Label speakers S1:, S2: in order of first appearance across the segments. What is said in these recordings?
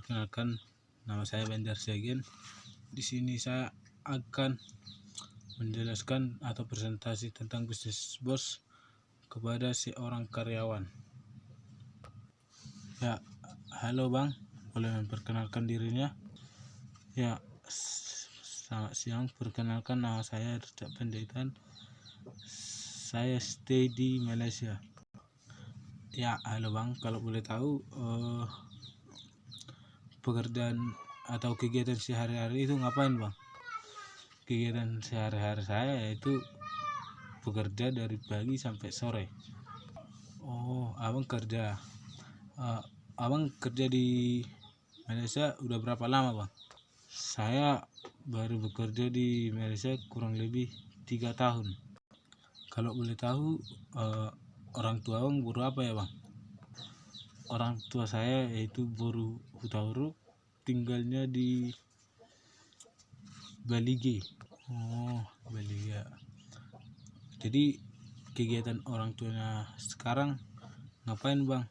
S1: Perkenalkan, nama saya Bandar Siagian. Di sini saya akan menjelaskan atau presentasi tentang bisnis bos kepada seorang karyawan. Ya, halo Bang, boleh memperkenalkan dirinya? Ya, selamat siang. Perkenalkan, nama saya Rujak Pendidikan. Saya stay di Malaysia. Ya, halo Bang, kalau boleh tahu pekerjaan atau kegiatan sehari-hari itu ngapain Bang? Kegiatan sehari-hari saya yaitu bekerja dari pagi sampai sore. Oh, abang kerja di Malaysia udah berapa lama Bang? Saya baru bekerja di Malaysia kurang lebih 3 tahun. Kalau boleh tahu orang tua Bang berapa ya Bang? Orang tua saya yaitu Boru Hutauruk, tinggalnya di Balige. Oh, Balige. Jadi kegiatan orang tuanya sekarang ngapain Bang?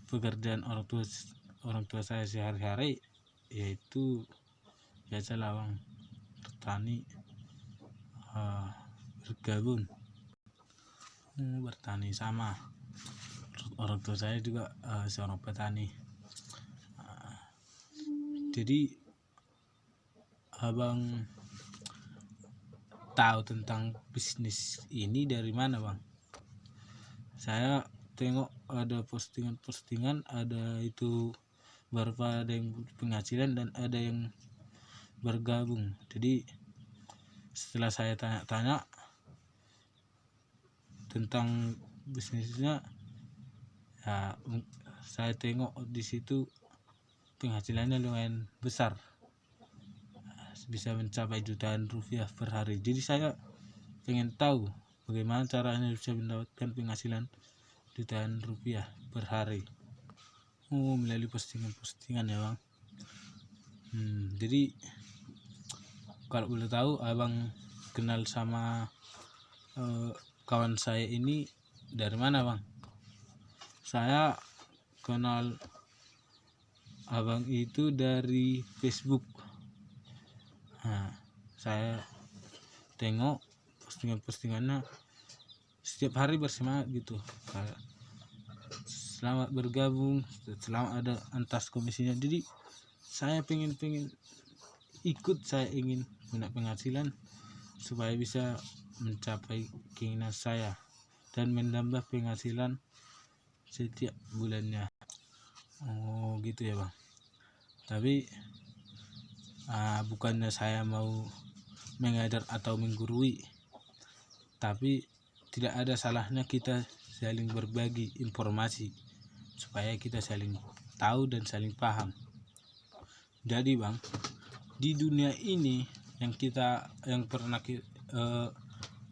S1: Pekerjaan orang tua saya sehari-hari yaitu biasalah Bang, bertani, berkebun, bertani sama orang tua saya juga seorang petani. Jadi abang tahu tentang bisnis ini dari mana Bang? Saya tengok ada postingan, ada itu beberapa, ada yang penghasilan dan ada yang bergabung. Jadi setelah saya tanya-tanya tentang bisnisnya, ya, saya tengok di situ penghasilannya lumayan besar, bisa mencapai jutaan rupiah per hari. Jadi saya pengen tahu bagaimana caranya bisa mendapatkan penghasilan jutaan rupiah per hari. Melalui postingan ya Bang. Jadi kalau boleh tahu abang kenal sama kawan saya ini dari mana Bang? Saya kenal abang itu dari Facebook. Saya tengok postingannya setiap hari bersemangat gitu, selamat bergabung, selamat ada antas komisinya. Jadi saya pengen ikut, saya ingin punya penghasilan supaya bisa mencapai keinginan saya dan menambah penghasilan setiap bulannya. Oh gitu ya Bang. Tapi bukannya saya mau mengajar atau menggurui, tapi tidak ada salahnya kita saling berbagi informasi supaya kita saling tahu dan saling paham. Jadi Bang, di dunia ini yang pernah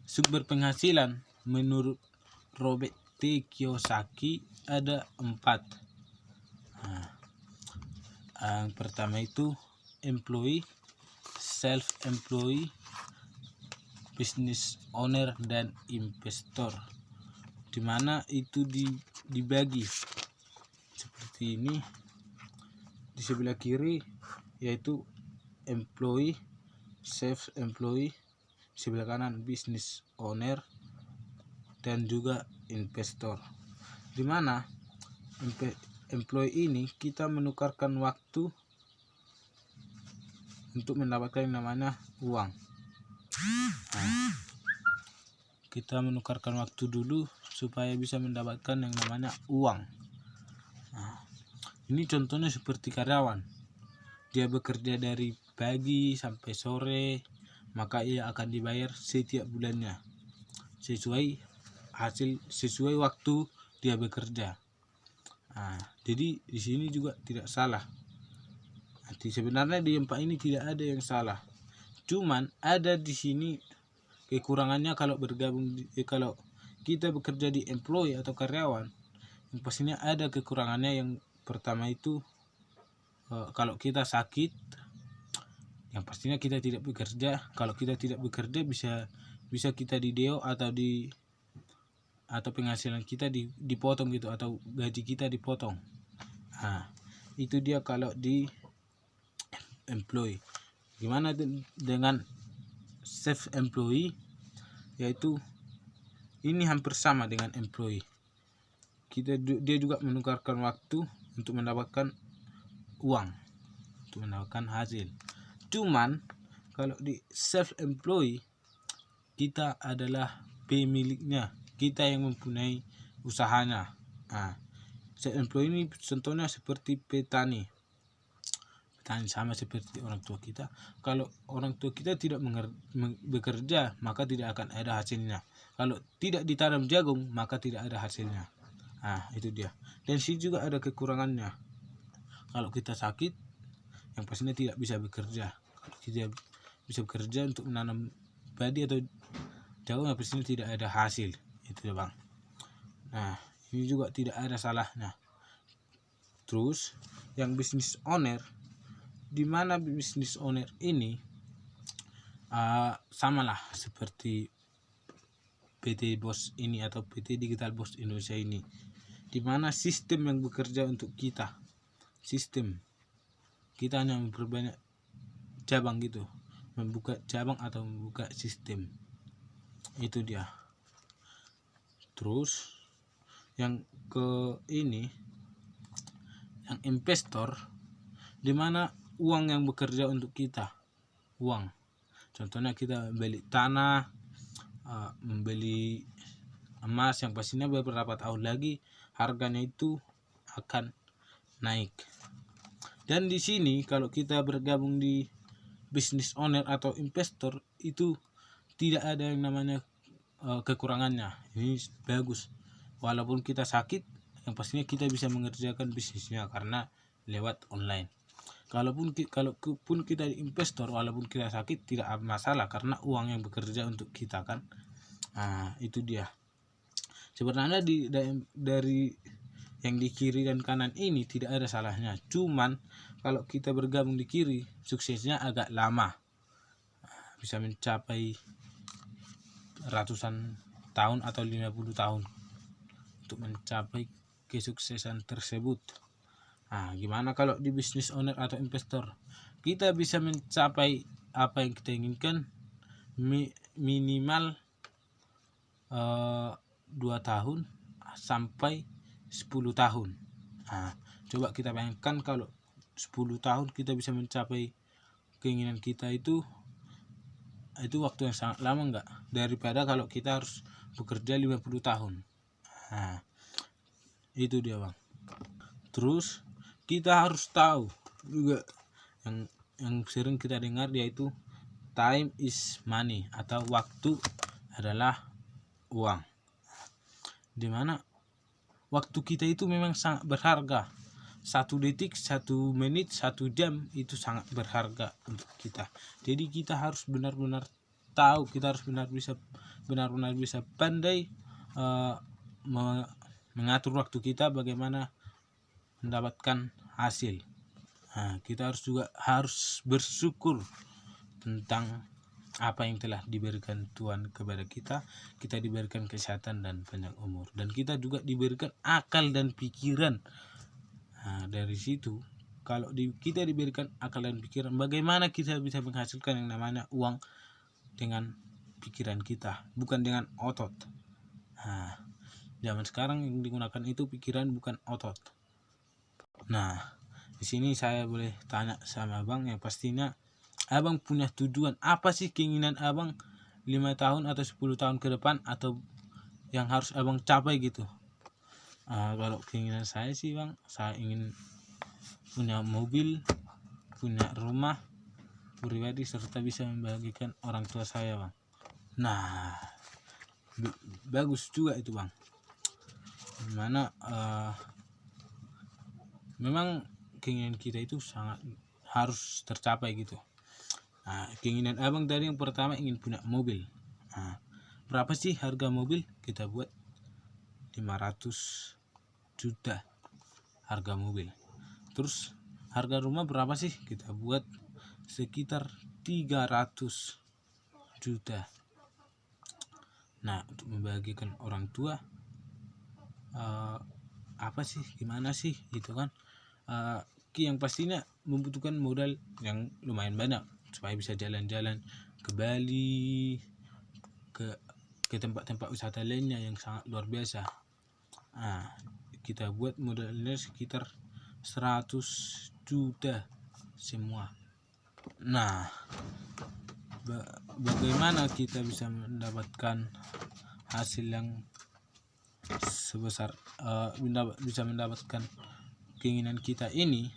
S1: sumber penghasilan menurut Robert T. Kiyosaki ada 4. Yang pertama itu employee, self-employed, business owner, dan investor, dimana itu dibagi seperti ini. Di sebelah kiri yaitu employee, self-employed, sebelah kanan business owner, dan juga investor, dimana employee ini kita menukarkan waktu untuk mendapatkan yang namanya uang. Kita menukarkan waktu dulu supaya bisa mendapatkan yang namanya uang. Ini contohnya seperti karyawan, dia bekerja dari pagi sampai sore, maka ia akan dibayar setiap bulannya sesuai waktu dia bekerja. Jadi di sini juga tidak salah. Sebenarnya di tempat ini tidak ada yang salah. Cuman ada di sini kekurangannya kalau bergabung kalau kita bekerja di employee atau karyawan. Yang pastinya ada kekurangannya. Yang pertama itu kalau kita sakit, yang pastinya kita tidak bekerja. Kalau kita tidak bekerja bisa kita di DO atau penghasilan kita dipotong gitu, atau gaji kita dipotong. Itu dia kalau di employee. Gimana dengan self employee? Yaitu ini hampir sama dengan employee. Dia juga menukarkan waktu untuk mendapatkan uang, untuk mendapatkan hasil. Cuman kalau di self employee, kita adalah pemiliknya, kita yang mempunyai usahanya. Self employee ini contohnya seperti petani sama seperti orang tua kita. Kalau orang tua kita tidak bekerja, maka tidak akan ada hasilnya. Kalau tidak ditanam jagung, maka tidak ada hasilnya. Itu dia. Dan sih juga ada kekurangannya. Kalau kita sakit, yang pastinya tidak bisa bekerja. Kalau kita bisa bekerja untuk menanam padi atau jagung, yang pastinya tidak ada hasil. Itu ya bang. Nah, ini juga tidak ada salahnya. Terus yang business owner, di mana business owner ini samalah seperti PT Bos ini atau PT Digital Bos Indonesia ini, di mana sistem yang bekerja untuk kita, sistem kita hanya memperbanyak cabang gitu, membuka cabang atau membuka sistem. Itu dia. Terus yang ke ini, yang investor, di mana uang yang bekerja untuk kita, uang. Contohnya kita beli tanah, membeli emas, yang pastinya beberapa tahun lagi harganya itu akan naik. Dan di sini kalau kita bergabung di business owner atau investor, itu tidak ada yang namanya kekurangannya. Ini bagus. Walaupun kita sakit, yang pastinya kita bisa mengerjakan bisnisnya karena lewat online. Kalaupun kita investor, walaupun kita sakit tidak masalah karena uang yang bekerja untuk kita kan. Itu dia. Sebenarnya dari yang di kiri dan kanan ini tidak ada salahnya. Cuman kalau kita bergabung di kiri, suksesnya agak lama. Bisa mencapai ratusan tahun atau 50 tahun untuk mencapai kesuksesan tersebut. Gimana kalau di business owner atau investor? Kita bisa mencapai apa yang kita inginkan minimal 2 tahun sampai 10 tahun. Coba kita bayangkan kalau 10 tahun kita bisa mencapai keinginan kita, itu waktu yang sangat lama enggak? Daripada kalau kita harus bekerja 50 tahun. Itu dia bang. Terus kita harus tahu juga yang sering kita dengar, yaitu time is money atau waktu adalah uang. Dimana waktu kita itu memang sangat berharga. 1 detik, 1 menit, 1 jam itu sangat berharga untuk kita. Jadi kita harus benar-benar tahu, kita harus benar-benar bisa pandai mengatur waktu kita bagaimana mendapatkan hasil. Kita harus bersyukur tentang apa yang telah diberikan Tuhan kepada kita. Kita diberikan kesehatan dan panjang umur, dan kita juga diberikan akal dan pikiran. Dari situ, kalau kita diberikan akal dan pikiran, bagaimana kita bisa menghasilkan yang namanya uang dengan pikiran kita, bukan dengan otot. Zaman sekarang yang digunakan itu pikiran, bukan otot. Di sini saya boleh tanya sama abang, yang pastinya abang punya tujuan apa sih, keinginan abang 5 tahun atau 10 tahun ke depan, atau yang harus abang capai gitu? Kalau keinginan saya sih bang, saya ingin punya mobil, punya rumah pribadi, serta bisa membahagiakan orang tua saya bang. Bagus juga itu bang. Dimana memang keinginan kita itu sangat harus tercapai gitu. Keinginan abang dari yang pertama ingin punya mobil. Berapa sih harga mobil? Kita buat 500 juta harga mobil. Terus harga rumah berapa sih? Kita buat sekitar 300 juta. Untuk membahagiakan orang tua, gimana sih gitu kan? yang pastinya membutuhkan modal yang lumayan banyak supaya bisa jalan-jalan ke Bali, ke tempat-tempat wisata lainnya yang sangat luar biasa. Kita buat modalnya sekitar 100 juta semua. Nah, bagaimana kita bisa mendapatkan hasil yang sebesar bisa mendapatkan keinginan kita ini,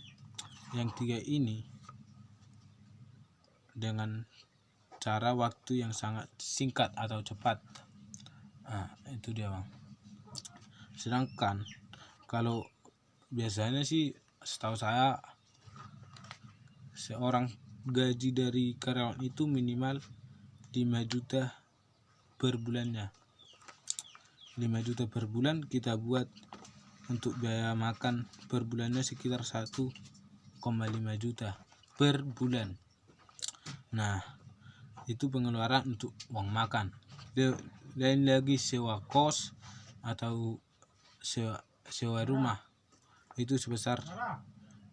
S1: yang 3 ini, dengan cara waktu yang sangat singkat atau cepat. Itu dia bang. Sedangkan kalau biasanya sih setahu saya seorang gaji dari karyawan itu minimal 5 juta per bulannya. 5 juta per bulan kita buat untuk biaya makan per bulannya sekitar 1,5 juta per bulan. Nah, itu pengeluaran untuk uang makan. Lain lagi sewa kos atau sewa rumah itu sebesar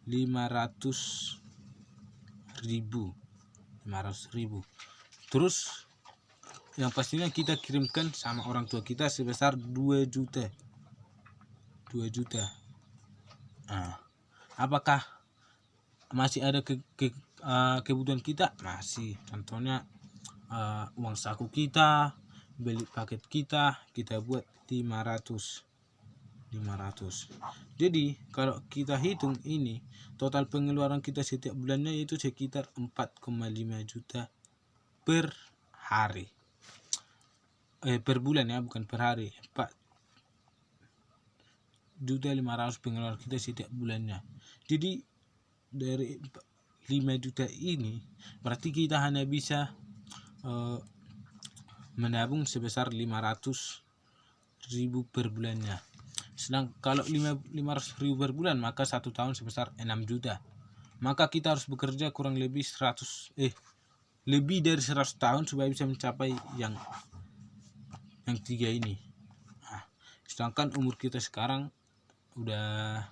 S1: 500.000. Terus yang pastinya kita kirimkan sama orang tua kita sebesar 2 juta. Apakah masih ada kebutuhan kita? Masih. Contohnya uang saku kita, beli paket kita buat 500. Jadi kalau kita hitung ini, total pengeluaran kita setiap bulannya itu sekitar 4,5 juta per hari. Per bulan ya, bukan per hari. 4.500.000 pengeluaran kita setiap bulannya. Jadi dari 5 juta ini berarti kita hanya bisa menabung sebesar 500.000 per bulannya. Sedang kalau 500.000 per bulan, maka 1 tahun sebesar 6 juta. Maka kita harus bekerja kurang lebih lebih dari 100 tahun supaya bisa mencapai yang 3 ini. Sedangkan umur kita sekarang udah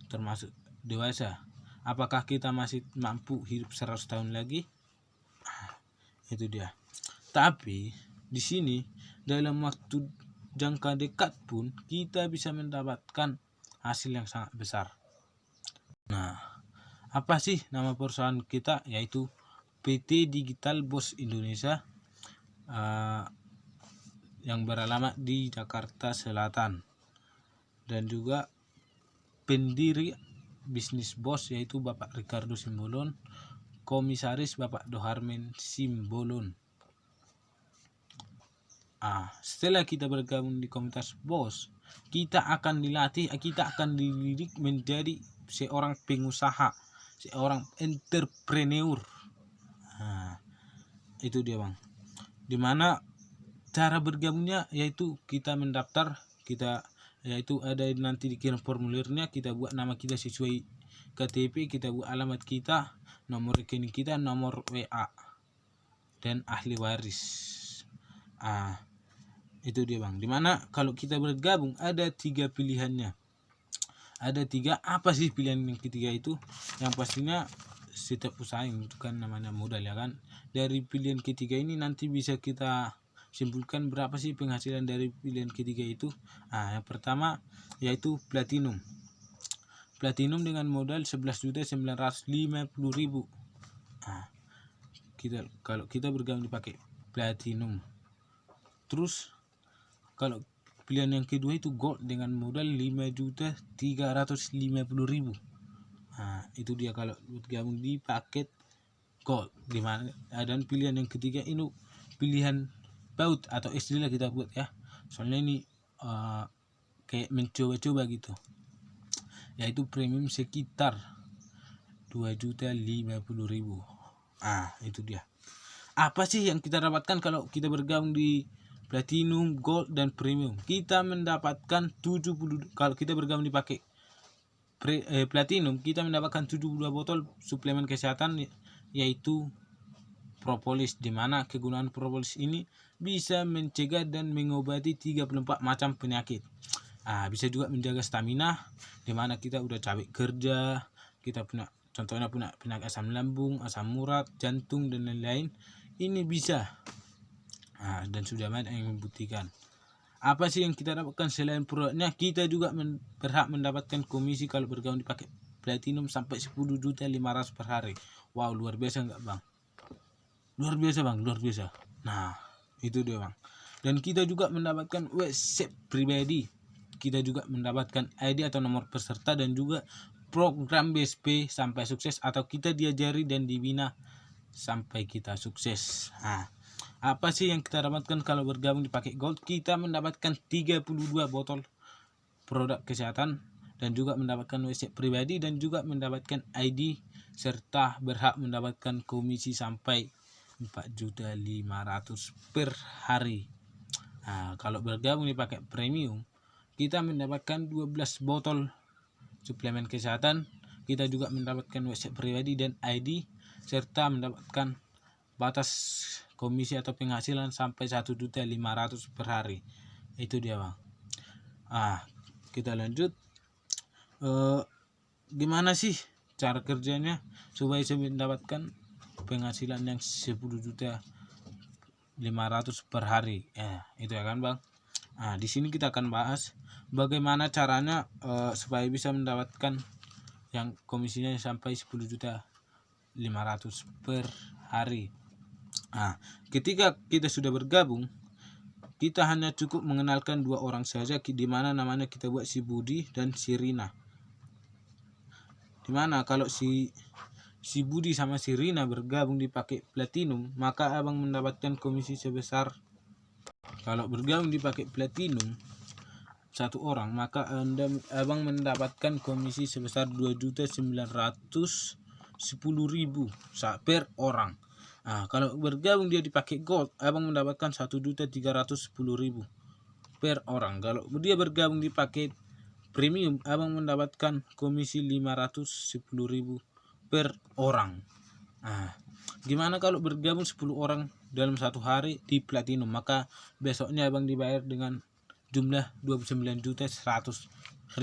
S1: termasuk dewasa. Apakah kita masih mampu hidup 100 tahun lagi? Itu dia. Tapi di sini dalam waktu jangka dekat pun kita bisa mendapatkan hasil yang sangat besar. Nah, apa sih nama perusahaan kita? Yaitu PT Digital Bos Indonesia, yang beralamat di Jakarta Selatan, dan juga pendiri bisnis bos yaitu Bapak Ricardo Simbolon, komisaris Bapak Doharmen Simbolon. Setelah kita bergabung di komunitas bos, kita akan dilatih, kita akan dididik menjadi seorang pengusaha, seorang entrepreneur. Itu dia bang. Dimana cara bergabungnya yaitu kita mendaftar, yaitu ada nanti dikirim formulirnya, kita buat nama kita sesuai KTP, kita buat alamat kita, nomor rekening kita, nomor WA, dan ahli waris. Itu dia bang. Dimana kalau kita bergabung ada 3 pilihannya. Ada 3. Apa sih pilihan yang ketiga itu? Yang pastinya setiap usaha yang membutuhkan namanya modal ya kan. Dari pilihan ketiga ini nanti bisa kita simpulkan berapa sih penghasilan dari pilihan ketiga itu. Yang pertama yaitu platinum. Platinum dengan modal 11.950.000. Kalau kita bergabung dipakai platinum. Terus kalau pilihan yang kedua itu gold dengan modal 5.350.000. Itu dia kalau bergabung di paket gold. Dimana dan pilihan yang ketiga ini pilihan baut atau istilah kita buat ya, soalnya ini kayak mencoba-coba gitu, yaitu premium sekitar 2.050.000. Itu dia. Apa sih yang kita dapatkan kalau kita bergabung di platinum, gold, dan premium? Kita mendapatkan 70. Kalau kita bergabung dipakai platinum, kita mendapatkan 72 botol suplemen kesehatan yaitu propolis, di mana kegunaan propolis ini bisa mencegah dan mengobati 34 macam penyakit. Bisa juga menjaga stamina, di mana kita udah capek kerja, kita punya contohnya punya penyakit asam lambung, asam urat, jantung dan lain-lain, ini bisa. Dan sudah banyak yang membuktikan. Apa sih yang kita dapatkan selain produknya? Kita juga berhak mendapatkan komisi kalau bergabung di paket platinum sampai 10.500.000 per hari. Wow, luar biasa enggak bang? Luar biasa bang, luar biasa. Nah itu dia bang. Dan kita juga mendapatkan website pribadi, kita juga mendapatkan ID atau nomor peserta, dan juga program BSP sampai sukses, atau kita diajari dan dibina sampai kita sukses. Apa sih yang kita dapatkan kalau bergabung di paket gold? Kita mendapatkan 32 botol produk kesehatan, dan juga mendapatkan website pribadi, dan juga mendapatkan ID, serta berhak mendapatkan komisi sampai 4.500.000 per hari. Kalau bergabung di paket premium, kita mendapatkan 12 botol suplemen kesehatan, kita juga mendapatkan website pribadi dan ID, serta mendapatkan batas komisi atau penghasilan sampai 1.500.000 per hari. Itu dia bang. Kita lanjut. Gimana sih cara kerjanya supaya saya mendapatkan penghasilan yang 10.500.000 per hari? Itu ya kan bang. Di sini kita akan bahas bagaimana caranya supaya bisa mendapatkan yang komisinya sampai 10.500.000 per hari. Ketika kita sudah bergabung, kita hanya cukup mengenalkan 2 orang saja, di mana namanya kita buat si Budi dan si Rina. Dimana kalau si Budi sama si Rina bergabung di paket platinum, maka abang mendapatkan komisi sebesar, kalau bergabung di paket platinum 1 orang, maka abang mendapatkan komisi sebesar 2.910.000 per orang. Kalau bergabung dia di paket gold, abang mendapatkan 1.310.000 per orang. Kalau dia bergabung di paket premium, abang mendapatkan komisi 510.000 per orang. Gimana kalau bergabung 10 orang dalam 1 hari di platinum? Maka besoknya abang dibayar dengan jumlah 29.100.000.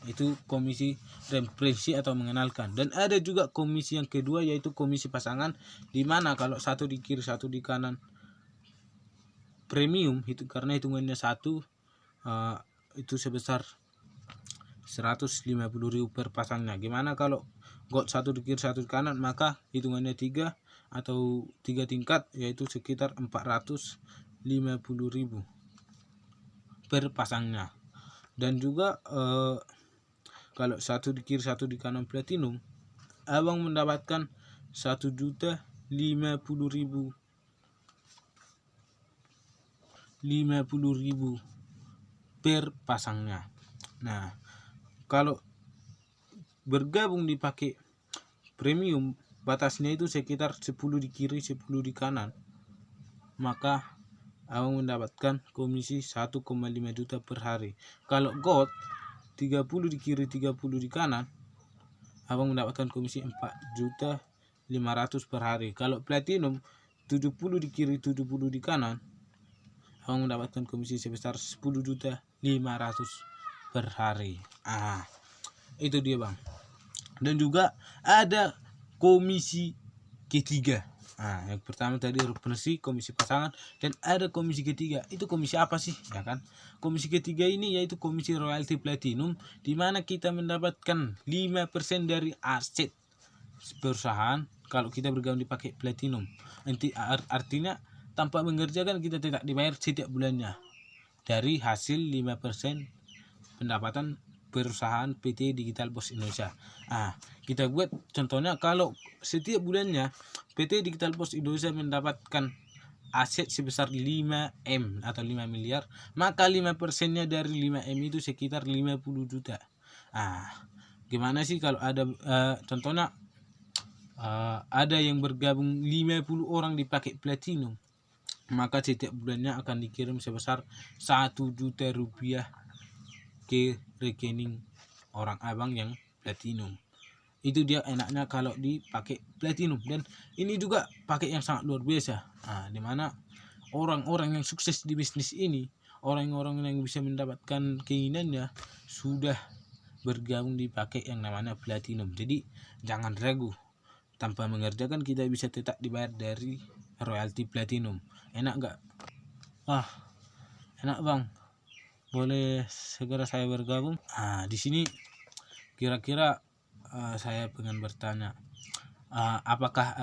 S1: Itu komisi referensi atau mengenalkan. Dan ada juga komisi yang kedua, yaitu komisi pasangan, dimana kalau satu di kiri satu di kanan premium, itu karena hitungannya 1, itu sebesar 150.000 per pasangnya. Gimana kalau gold 1 di kiri 1 di kanan, maka hitungannya 3 atau 3 tingkat, yaitu sekitar 450.000 per pasangnya. Dan juga kalau 1 di kiri 1 di kanan platinum, abang mendapatkan 1.050.000 per pasangnya. Nah, kalau bergabung di paket premium, batasnya itu sekitar 10 di kiri 10 di kanan, maka abang mendapatkan komisi 1,5 juta per hari. Kalau gold 30 di kiri 30 di kanan, abang mendapatkan komisi 4.500.000 per hari. Kalau platinum 70 di kiri 70 di kanan, abang mendapatkan komisi sebesar 10.500.000 per hari. Itu dia bang. Dan juga ada komisi ketiga. Yang pertama tadi referensi, komisi pasangan, dan ada komisi ketiga. Itu komisi apa sih, ya kan? Komisi ketiga ini yaitu komisi royalty platinum, di mana kita mendapatkan 5% dari aset perusahaan kalau kita bergabung di paket platinum. Artinya tanpa mengerjakan kita tidak dibayar setiap bulannya dari hasil 5% pendapatan perusahaan PT Digital Post Indonesia. Kita buat contohnya, kalau setiap bulannya PT Digital Post Indonesia mendapatkan aset sebesar 5M atau 5 miliar, maka 5%-nya dari 5M itu sekitar 50 juta. Gimana sih kalau ada contohnya ada yang bergabung 50 orang di paket platinum, maka setiap bulannya akan dikirim sebesar 1 juta rupiah ke rekening orang abang yang platinum. Itu dia enaknya kalau dipakai platinum. Dan ini juga pakai yang sangat luar biasa, dimana orang-orang yang sukses di bisnis ini, orang-orang yang bisa mendapatkan keinginannya, sudah bergabung dipakai yang namanya platinum. Jadi jangan ragu, tanpa mengerjakan kita bisa tetap dibayar dari royalti platinum. Enak nggak? Enak bang, boleh segera saya bergabung. Di sini kira-kira saya pengen bertanya, apakah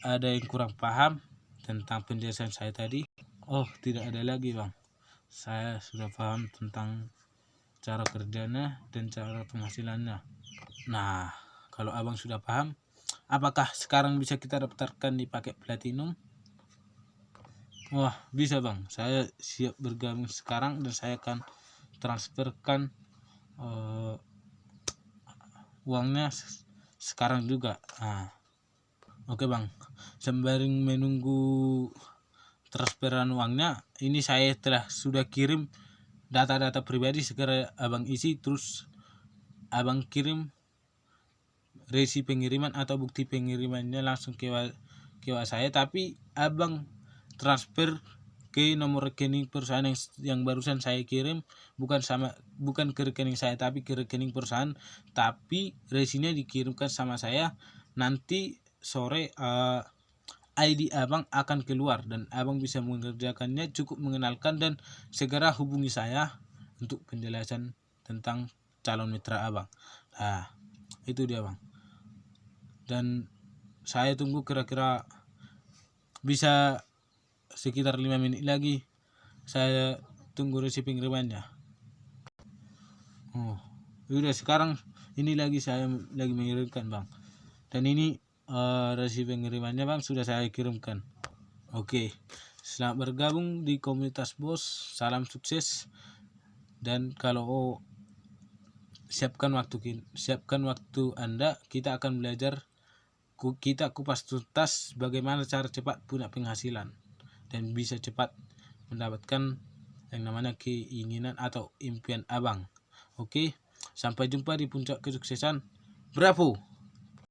S1: ada yang kurang paham tentang penjelasan saya tadi? Oh, tidak ada lagi bang, saya sudah paham tentang cara kerjanya dan cara penghasilannya. Nah, kalau abang sudah paham, apakah sekarang bisa kita daftarkan di paket platinum? Wah, bisa bang, saya siap bergabung sekarang dan saya akan transferkan uangnya sekarang juga. Oke bang, sembari menunggu transferan uangnya, ini saya sudah kirim data-data pribadi. Segera abang isi, terus abang kirim resi pengiriman atau bukti pengirimannya langsung ke saya, tapi abang transfer ke nomor rekening perusahaan yang barusan saya kirim, bukan ke rekening saya tapi ke rekening perusahaan, tapi resinya dikirimkan sama saya. Nanti sore ID abang akan keluar dan abang bisa mengerjakannya. Cukup mengenalkan dan segera hubungi saya untuk penjelasan tentang calon mitra abang. Itu dia bang, dan saya tunggu kira-kira bisa sekitar 5 menit lagi. Saya tunggu resi pengirimannya. Udah, sekarang ini saya lagi mengirimkan bang, dan ini resi pengirimannya bang, sudah saya kirimkan. Oke, selamat bergabung di komunitas bos, salam sukses. Dan kalau siapkan waktu Anda, kita akan belajar, kita kupas tuntas bagaimana cara cepat punya penghasilan dan bisa cepat mendapatkan yang namanya keinginan atau impian abang. Oke, sampai jumpa di puncak kesuksesan. Bravo.